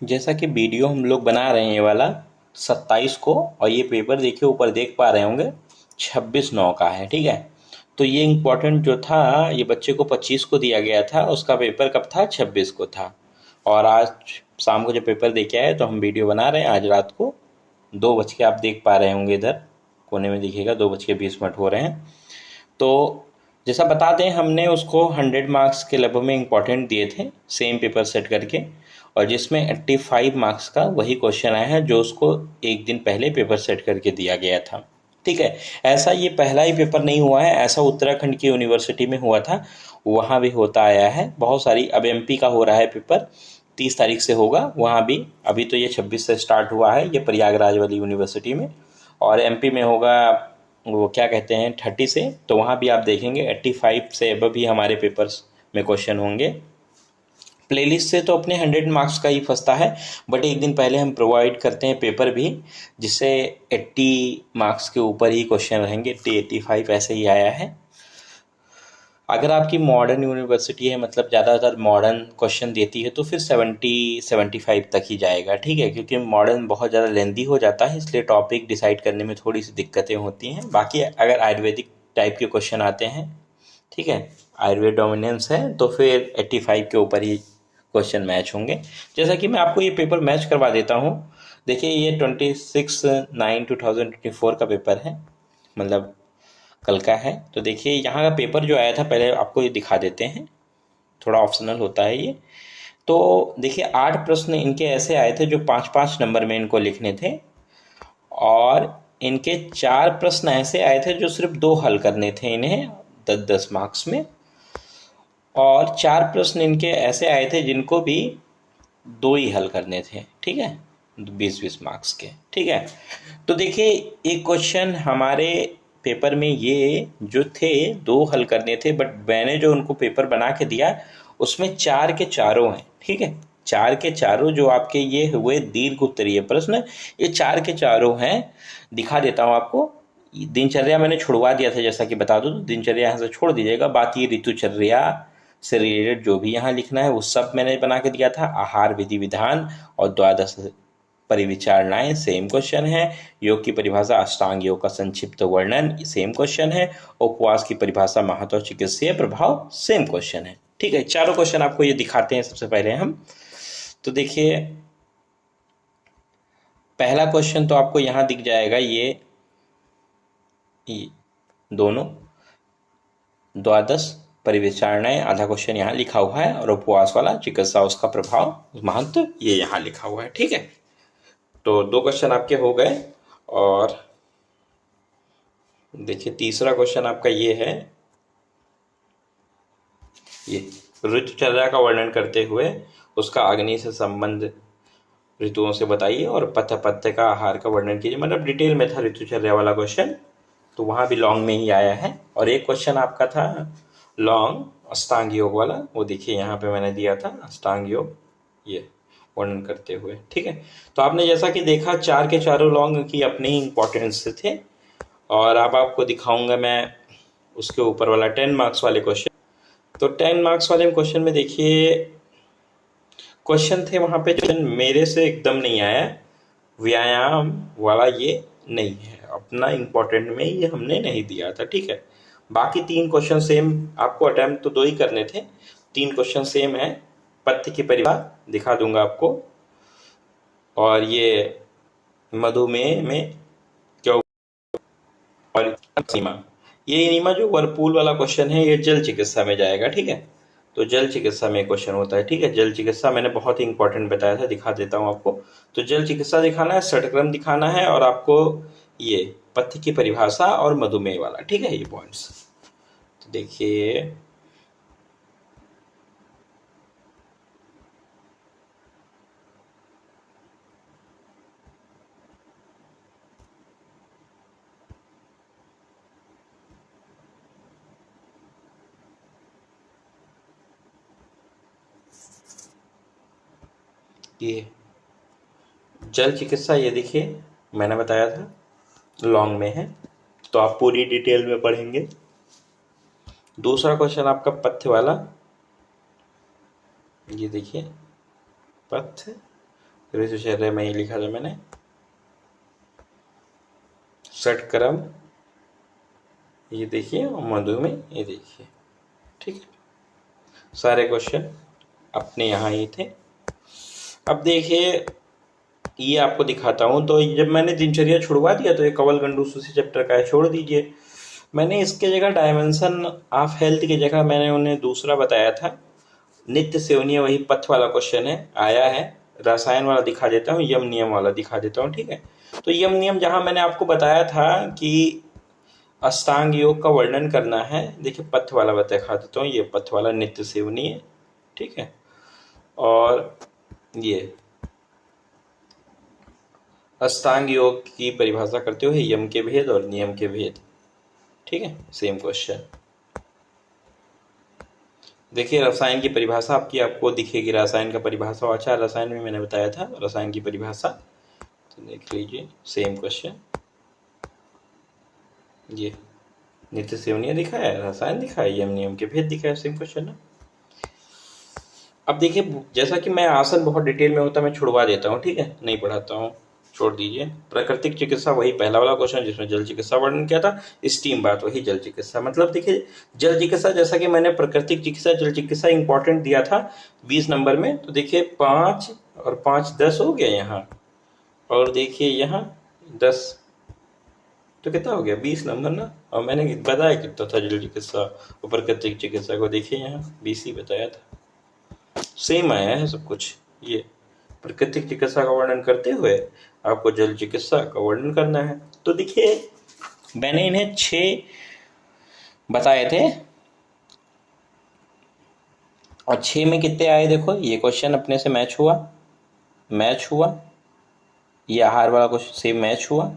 जैसा कि वीडियो हम लोग बना रहे हैं ये वाला 27 को, और ये पेपर देखिए ऊपर देख पा रहे होंगे 26/9 का है। ठीक है, तो ये इम्पोर्टेंट जो था ये बच्चे को 25 को दिया गया था, उसका पेपर कब था? 26 को था। और आज शाम को जब पेपर दे के आए तो हम वीडियो बना रहे हैं आज रात को 2 बज के, आप देख पा रहे होंगे इधर कोने में दिखेगा 2:20 हो रहे हैं। तो जैसा बता दें, हमने उसको 100 मार्क्स के लगभग में इम्पोर्टेंट दिए थे सेम पेपर सेट करके, और जिसमें 85 मार्क्स का वही क्वेश्चन आया है जो उसको एक दिन पहले पेपर सेट करके दिया गया था। ठीक है, ऐसा ये पहला ही पेपर नहीं हुआ है, ऐसा उत्तराखंड की यूनिवर्सिटी में हुआ था, वहाँ भी होता आया है बहुत सारी। अब एमपी का हो रहा है पेपर, 30 तारीख से होगा वहाँ भी। अभी तो ये 26 से स्टार्ट हुआ है ये प्रयागराज वाली यूनिवर्सिटी में, और एमपी में होगा वो क्या कहते हैं 30 से। तो वहाँ भी आप देखेंगे 85 से अब भी हमारे पेपर्स में क्वेश्चन होंगे। प्लेलिस्ट से तो अपने 100 मार्क्स का ही फंसता है, बट एक दिन पहले हम प्रोवाइड करते हैं पेपर भी, जिससे 80 मार्क्स के ऊपर ही क्वेश्चन रहेंगे। 80-85 ऐसे ही आया है। अगर आपकी मॉडर्न यूनिवर्सिटी है, मतलब ज़्यादातर मॉडर्न क्वेश्चन देती है, तो फिर 70-75 तक ही जाएगा। ठीक है, क्योंकि मॉडर्न बहुत ज़्यादा लेंदी हो जाता है, इसलिए टॉपिक डिसाइड करने में थोड़ी सी दिक्कतें होती हैं। बाकी अगर आयुर्वेदिक टाइप के क्वेश्चन आते हैं, ठीक है, आयुर्वेद डोमिनेंस है, तो फिर 85 के ऊपर ही क्वेश्चन मैच होंगे। जैसा कि मैं आपको ये पेपर मैच करवा देता हूँ। देखिए ये 26/9/2024 का पेपर है, मतलब कल का है। तो देखिए यहाँ का पेपर जो आया था, पहले आपको ये दिखा देते हैं, थोड़ा ऑप्शनल होता है ये। तो देखिए 8 प्रश्न इनके ऐसे आए थे जो 5-5 नंबर में इनको लिखने थे, और इनके 4 प्रश्न ऐसे आए थे जो सिर्फ 2 हल करने थे इन्हें 10-10 मार्क्स में, और 4 प्रश्न इनके ऐसे आए थे जिनको भी 2 ही हल करने थे। ठीक है, 20-20 मार्क्स के। ठीक है, तो देखिए एक क्वेश्चन हमारे पेपर में ये जो थे 2 हल करने थे, बट मैंने जो उनको पेपर बना के दिया उसमें 4 के चारों हैं। ठीक है, 4 के चारों जो आपके ये हुए दीर्घ उत्तरीय प्रश्न, ये 4 के चारों हैं। दिखा देता हूँ आपको। दिनचर्या मैंने छुड़वा दिया था, जैसा कि बता दूँ तो दिनचर्या यहाँ से छोड़ दीजिएगा। बात ये ऋतुचर्या से रिलेटेड जो भी यहाँ लिखना है वो सब मैंने बना के दिया था। आहार विधि विधान और द्वादश परिविचारणाएं सेम क्वेश्चन है। योग की परिभाषा अष्टांग योग का संक्षिप्त वर्णन सेम क्वेश्चन है। उपवास की परिभाषा महत्व चिकित्सीय प्रभाव सेम क्वेश्चन है। ठीक है, चारों क्वेश्चन आपको ये दिखाते हैं सबसे पहले हम। तो देखिए पहला क्वेश्चन तो आपको यहाँ दिख जाएगा, ये दोनों द्वादश परिविचारणाएं आधा क्वेश्चन यहाँ लिखा हुआ है, और उपवास वाला चिकित्सा उसका प्रभाव महत्व ये यहाँ लिखा हुआ है। ठीक है, तो 2 क्वेश्चन आपके हो गए। और देखिए तीसरा क्वेश्चन आपका ये है, ये ऋतुचर्या का वर्णन करते हुए उसका अग्नि से संबंध ऋतुओं से बताइए, और पथ्य पथ्य का आहार का वर्णन कीजिए। मतलब डिटेल में था ऋतुचर्या वाला क्वेश्चन, तो वहाँ भी लॉन्ग में ही आया है। और एक क्वेश्चन आपका था लॉन्ग अष्टांग योग वाला, वो देखिए यहाँ पे मैंने दिया था अष्टांग योग ये वर्णन करते हुए। ठीक है, तो आपने जैसा कि देखा 4 के चारों लॉन्ग की अपने ही इंपॉर्टेंस थे। और अब आपको दिखाऊंगा मैं उसके ऊपर वाला 10 मार्क्स वाले क्वेश्चन। तो 10 मार्क्स वाले क्वेश्चन में देखिए क्वेश्चन थे वहाँ पे जो मेरे से एकदम नहीं आया, व्यायाम वाला ये नहीं है, अपना इम्पोर्टेंट में ये हमने नहीं दिया था। ठीक है, बाकी 3 क्वेश्चन सेम, आपको अटेम्प्ट तो 2 ही करने थे, 3 क्वेश्चन सेम है। पथ्य की परिभाषा दिखा दूंगा आपको, और ये मधुमेह में क्या, और सीमा, ये एनीमा जो वर्लपूल वाला क्वेश्चन है ये जल चिकित्सा में जाएगा। ठीक है, तो जल चिकित्सा में क्वेश्चन होता है। ठीक है, जल चिकित्सा मैंने बहुत ही इंपॉर्टेंट बताया था, दिखा देता हूँ आपको। तो जल चिकित्सा दिखाना है, षटक्रम दिखाना है, और आपको ये पथ्य की परिभाषा और मधुमेह वाला। ठीक है, ये पॉइंट्स तो देखिए ये जल चिकित्सा, ये देखिए मैंने बताया था लॉन्ग में है, तो आप पूरी डिटेल में पढ़ेंगे। दूसरा क्वेश्चन आपका पथ्य वाला, ये देखिए पथ्य ऋतुचर्या में ही लिखा था मैंने, षटक्रम ये देखिए, और मधुमेह ये देखिए। ठीक है, सारे क्वेश्चन अपने यहाँ ही थे। अब देखिए ये आपको दिखाता हूँ। तो जब मैंने दिनचर्या छुड़वा दिया तो ये कवल गंडूस उसी चैप्टर का है, छोड़ दीजिए। मैंने इसके जगह डायमेंशन ऑफ हेल्थ की जगह मैंने उन्हें दूसरा बताया था, नित्य सेवनीय, वही पथ वाला क्वेश्चन है, आया है। रसायन वाला दिखा देता हूँ, यम नियम वाला दिखा देता हूँ। ठीक है, तो यम नियम जहाँ मैंने आपको बताया था कि अष्टांग योग का वर्णन करना है, देखिए पथ वाला दिखा देता हूँ, ये पथ वाला नित्य सेवनीय। ठीक है, और ये अष्टांग योग की परिभाषा करते हुए यम के भेद और नियम के भेद। ठीक है, सेम क्वेश्चन। देखिए रसायन की परिभाषा आपको दिखेगी, रसायन का परिभाषा और अच्छा रसायन में मैंने बताया था रसायन की परिभाषा, तो देख लीजिए सेम क्वेश्चन। ये नित्य सेवनीय दिखा है, रसायन दिखा है, यम नियम के भेद दिखा है, सेम क्वेश्चन है। अब देखिए जैसा कि मैं आसन बहुत डिटेल में होता मैं छुड़वा देता हूँ, ठीक है, नहीं पढ़ाता हूँ, छोड़ दीजिए। प्राकृतिक चिकित्सा वही पहला वाला क्वेश्चन जिसमें जल चिकित्सा वर्णन किया था, स्टीम बात वही जल चिकित्सा। मतलब देखिए जल चिकित्सा जैसा कि मैंने प्राकृतिक चिकित्सा जल चिकित्सा इंपॉर्टेंट दिया था 20 नंबर में, तो देखिए 5 और 5 10 हो गया यहाँ, और देखिए यहाँ 10, तो कितना हो गया 20 नंबर ना। और मैंने बताया कितना था जल चिकित्सा और प्राकृतिक चिकित्सा को, देखिए यहाँ 20 ही बताया था, सेम आया है सब कुछ। ये प्राकृतिक चिकित्सा का वर्णन करते हुए आपको जल चिकित्सा का वर्णन करना है। तो देखिए मैंने इन्हें 6 बताए थे और 6 में कितने आए देखो, ये क्वेश्चन अपने से मैच हुआ, ये आहार वाला क्वेश्चन सेम मैच हुआ,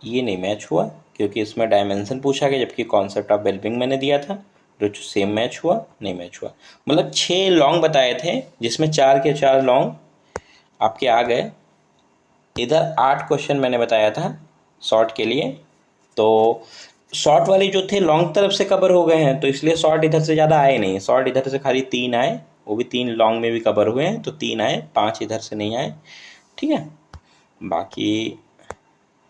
ये नहीं मैच हुआ क्योंकि इसमें डायमेंशन पूछा गया, जबकि कॉन्सेप्ट ऑफ वेलबिंग मैंने दिया था, जो सेम मैच हुआ, नहीं मैच हुआ। मतलब 6 लॉन्ग बताए थे जिसमें 4 के 4 लॉन्ग आपके आ गए। इधर 8 क्वेश्चन मैंने बताया था शॉर्ट के लिए, तो शॉर्ट वाले जो थे लॉन्ग तरफ से कवर हो गए हैं, तो इसलिए शॉर्ट इधर से ज़्यादा आए नहीं, शॉर्ट इधर से खाली 3 आए, वो भी 3 लॉन्ग में भी कवर हुए हैं, तो 3 आए, 5 इधर से नहीं आए। ठीक है, बाकी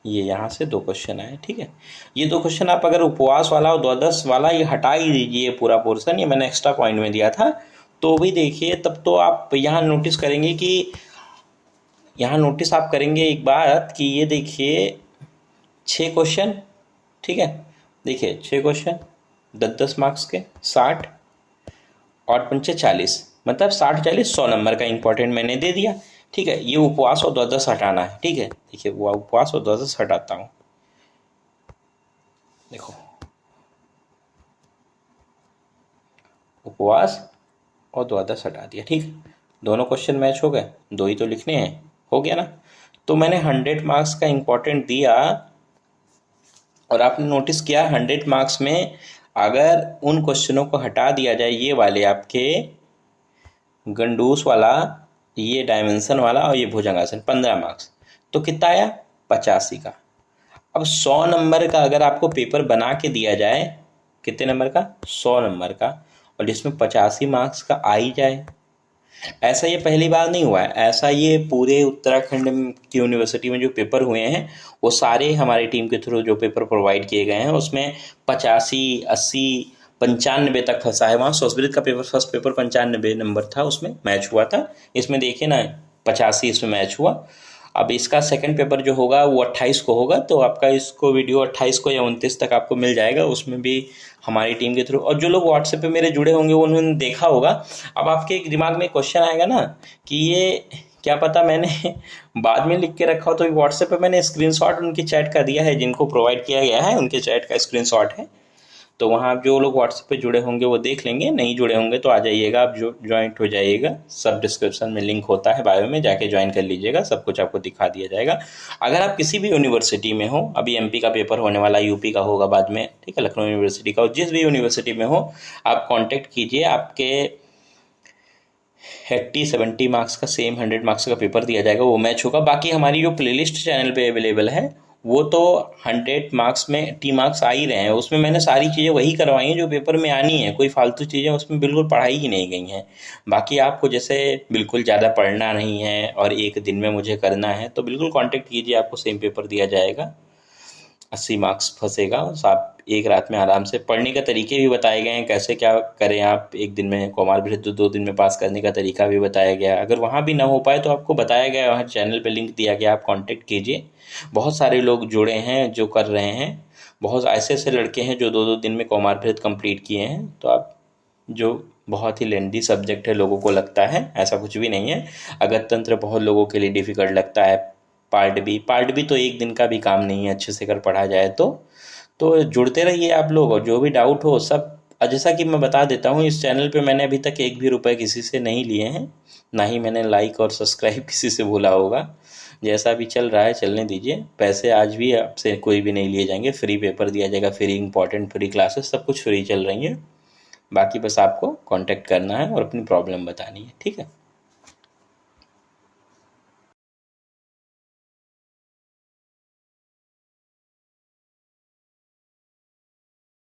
ये यहाँ से 2 क्वेश्चन आए। ठीक है, ये 2 क्वेश्चन आप अगर उपवास वाला और द्वादश वाला ये हटा ही दीजिए पूरा पोर्शन, ये मैंने एक्स्ट्रा पॉइंट में दिया था, तो भी देखिए तब तो आप यहाँ नोटिस करेंगे कि यहाँ नोटिस आप करेंगे एक बात कि ये देखिए 6 क्वेश्चन, ठीक है, देखिए 6 क्वेश्चन 10-10 मार्क्स के, 60 और 5 40, मतलब 60-40 100 नंबर का इंपॉर्टेंट मैंने दे दिया। ठीक है, ये उपवास और द्वादश हटाना है। ठीक है, देखिए वो उपवास और द्वादश हटाता हूँ, देखो उपवास और द्वादश हटा दिया। ठीक, दोनों क्वेश्चन मैच हो गए, 2 ही तो लिखने हैं, हो गया ना। तो मैंने 100 मार्क्स का इंपॉर्टेंट दिया, और आपने नोटिस किया 100 मार्क्स में अगर उन क्वेश्चनों को हटा दिया जाए, ये वाले आपके गंडूस वाला, ये डायमेंशन वाला और ये भुजंगासन, 15 मार्क्स, तो कितना आया 85 का। अब 100 नंबर का अगर आपको पेपर बना के दिया जाए, कितने नंबर का 100 नंबर का, और जिसमें 85 मार्क्स का आ ही जाए, ऐसा ये पहली बार नहीं हुआ है, ऐसा ये पूरे उत्तराखंड की यूनिवर्सिटी में जो पेपर हुए हैं वो सारे हमारी टीम के थ्रू जो पेपर प्रोवाइड किए गए हैं उसमें 85, 80, 95 तक फंसा है। वहाँ संस्कृत का पेपर फर्स्ट पेपर 95 नंबर था, उसमें मैच हुआ था। इसमें देखिए ना 85 इसमें मैच हुआ। अब इसका सेकंड पेपर जो होगा वो 28 को होगा, तो आपका इसको वीडियो 28 को या 29 तक आपको मिल जाएगा, उसमें भी हमारी टीम के थ्रू। और जो लोग व्हाट्सएप पे मेरे जुड़े होंगे उन्होंने देखा होगा। अब आपके दिमाग में क्वेश्चन आएगा ना कि ये क्या पता मैंने बाद में लिख के रखा हो, तो व्हाट्सएप पे मैंने स्क्रीनशॉट उनकी चैट का दिया है, जिनको प्रोवाइड किया गया है उनके चैट का स्क्रीनशॉट है, तो वहाँ जो लोग व्हाट्सएप पे जुड़े होंगे वो देख लेंगे, नहीं जुड़े होंगे तो आ जाइएगा, आप जो ज्वाइंट हो जाइएगा, सब डिस्क्रिप्शन में लिंक होता है, बायो में जाके ज्वाइन कर लीजिएगा, सब कुछ आपको दिखा दिया जाएगा। अगर आप किसी भी यूनिवर्सिटी में हो, अभी एमपी का पेपर होने वाला, यूपी का होगा बाद में, ठीक है, लखनऊ यूनिवर्सिटी का, जिस भी यूनिवर्सिटी में हो आप कॉन्टेक्ट कीजिए, आपके 80-70 मार्क्स का सेम 100 मार्क्स का पेपर दिया जाएगा, वो मैच होगा। बाकी हमारी जो प्लेलिस्ट चैनल पे अवेलेबल है वो तो 100 मार्क्स में टी मार्क्स आ ही रहे हैं, उसमें मैंने सारी चीज़ें वही करवाई हैं जो पेपर में आनी है, कोई फालतू चीज़ें उसमें बिल्कुल पढ़ाई ही नहीं गई हैं। बाकी आपको जैसे बिल्कुल ज़्यादा पढ़ना नहीं है और एक दिन में मुझे करना है तो बिल्कुल कांटेक्ट कीजिए, आपको सेम पेपर दिया जाएगा, 80 मार्क्स फंसेगा। आप एक रात में आराम से पढ़ने का तरीके भी बताए गए हैं, कैसे क्या करें आप एक दिन में कौमार भी तो 2 दिन में पास करने का तरीका भी बताया गया है। अगर वहाँ भी ना हो पाए तो आपको बताया गया है, वहाँ चैनल पे लिंक दिया गया, आप कांटेक्ट कीजिए। बहुत सारे लोग जुड़े हैं जो कर रहे हैं, बहुत ऐसे ऐसे लड़के हैं जो 2-2 दिन में कौमार भृत कंप्लीट किए हैं। तो आप जो बहुत ही लेंदी सब्जेक्ट है लोगों को लगता है, ऐसा कुछ भी नहीं है। अगर तंत्र बहुत लोगों के लिए डिफ़िकल्ट लगता है, पार्ट बी तो एक दिन का भी काम नहीं है अच्छे से अगर पढ़ा जाए तो जुड़ते रहिए आप लोग, और जो भी डाउट हो सब, जैसा कि मैं बता देता हूँ, इस चैनल पे मैंने अभी तक एक भी रुपए किसी से नहीं लिए हैं, ना ही मैंने लाइक और सब्सक्राइब किसी से बोला होगा। जैसा भी चल रहा है चलने दीजिए, पैसे आज भी आपसे कोई भी नहीं लिए जाएंगे, फ्री पेपर दिया जाएगा, फ्री इंपॉर्टेंट, फ्री क्लासेस, सब कुछ फ्री चल रही है। बाकी बस आपको कांटेक्ट करना है और अपनी प्रॉब्लम बतानी है, ठीक है।